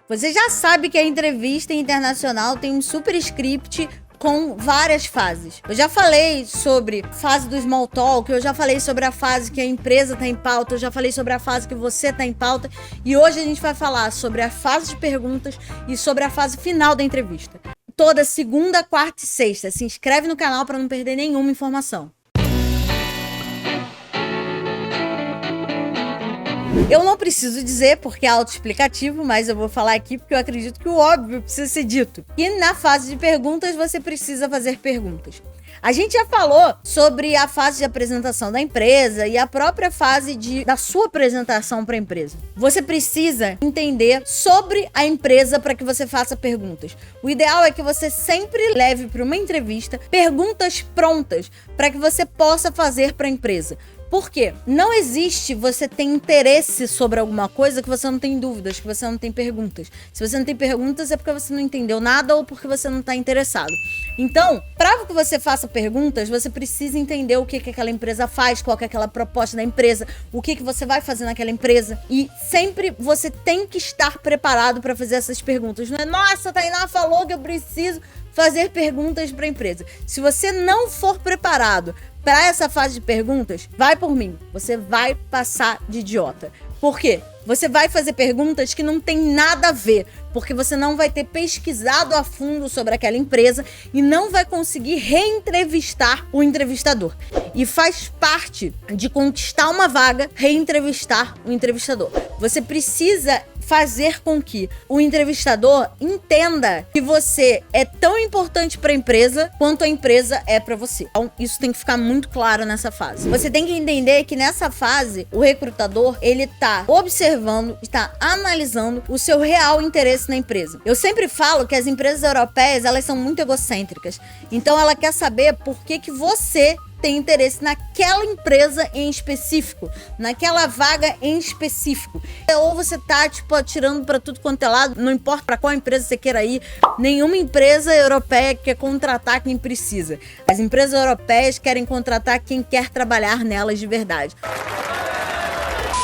Você já sabe que a entrevista internacional tem um super script com várias fases. Eu já falei sobre a fase do small talk, eu já falei sobre a fase que a empresa tá em pauta, eu já falei sobre a fase que você tá em pauta, e hoje a gente vai falar sobre a fase de perguntas e sobre a fase final da entrevista. Toda segunda, quarta e sexta. Se inscreve no canal para não perder nenhuma informação. Eu não preciso dizer porque é autoexplicativo, mas eu vou falar aqui porque eu acredito que o óbvio precisa ser dito. E na fase de perguntas, você precisa fazer perguntas. A gente já falou sobre a fase de apresentação da empresa e a própria fase da sua apresentação para a empresa. Você precisa entender sobre a empresa para que você faça perguntas. O ideal é que você sempre leve para uma entrevista perguntas prontas para que você possa fazer para a empresa. Por quê? Não existe você ter interesse sobre alguma coisa que você não tem dúvidas, que você não tem perguntas. Se você não tem perguntas é porque você não entendeu nada ou porque você não está interessado. Então, para que você faça perguntas, você precisa entender o que aquela empresa faz, qual que é aquela proposta da empresa, o que você vai fazer naquela empresa. E sempre você tem que estar preparado para fazer essas perguntas. Não é, nossa, a Tainá falou que eu preciso fazer perguntas para a empresa. Se você não for preparado para essa fase de perguntas, vai por mim. Você vai passar de idiota. Por quê? Você vai fazer perguntas que não tem nada a ver, porque você não vai ter pesquisado a fundo sobre aquela empresa e não vai conseguir reentrevistar o entrevistador. E faz parte de conquistar uma vaga, reentrevistar o entrevistador. Você precisa fazer com que o entrevistador entenda que você é tão importante para a empresa quanto a empresa é para você. Então, isso tem que ficar muito claro nessa fase. Você tem que entender que nessa fase, o recrutador, ele tá observando, está analisando o seu real interesse na empresa. Eu sempre falo que as empresas europeias, elas são muito egocêntricas. Então, ela quer saber por que você tem interesse naquela empresa em específico, naquela vaga em específico. Ou você tá, atirando pra tudo quanto é lado, não importa pra qual empresa você queira ir, nenhuma empresa europeia quer contratar quem precisa. As empresas europeias querem contratar quem quer trabalhar nelas de verdade.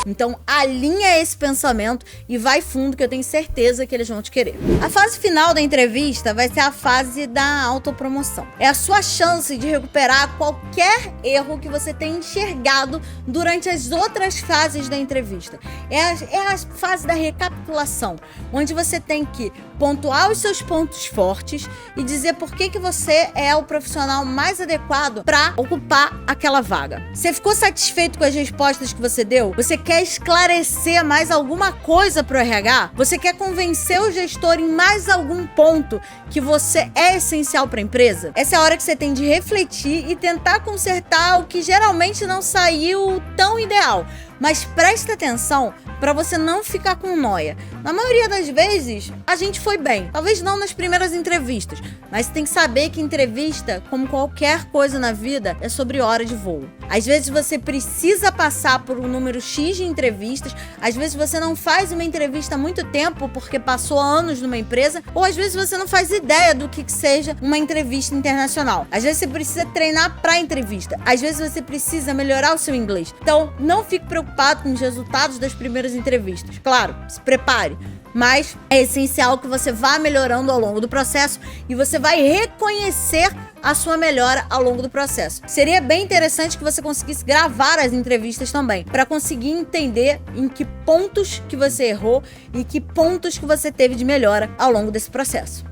Então, alinha esse pensamento e vai fundo, que eu tenho certeza que eles vão te querer. A fase final da entrevista vai ser a fase da autopromoção. É a sua chance de recuperar qualquer erro que você tenha enxergado durante as outras fases da entrevista. É a fase da recapitulação, onde você tem que pontuar os seus pontos fortes e dizer por que você é o profissional mais adequado para ocupar aquela vaga. Você ficou satisfeito com as respostas que você deu? Você quer esclarecer mais alguma coisa pro RH? Você quer convencer o gestor em mais algum ponto que você é essencial para a empresa? Essa é a hora que você tem de refletir e tentar consertar o que geralmente não saiu tão ideal. Mas presta atenção para você não ficar com nóia. Na maioria das vezes, a gente foi bem. Talvez não nas primeiras entrevistas, mas você tem que saber que entrevista, como qualquer coisa na vida, é sobre hora de voo. Às vezes você precisa passar por um número X de entrevistas, às vezes você não faz uma entrevista há muito tempo porque passou anos numa empresa, ou às vezes você não faz ideia do que seja uma entrevista internacional. Às vezes você precisa treinar para a entrevista, às vezes você precisa melhorar o seu inglês. Então, não fique preocupado com os resultados das primeiras entrevistas. Claro, se prepare, mas é essencial que você vá melhorando ao longo do processo e você vai reconhecer a sua melhora ao longo do processo. Seria bem interessante que você conseguisse gravar as entrevistas também, para conseguir entender em que pontos que você errou e que pontos que você teve de melhora ao longo desse processo.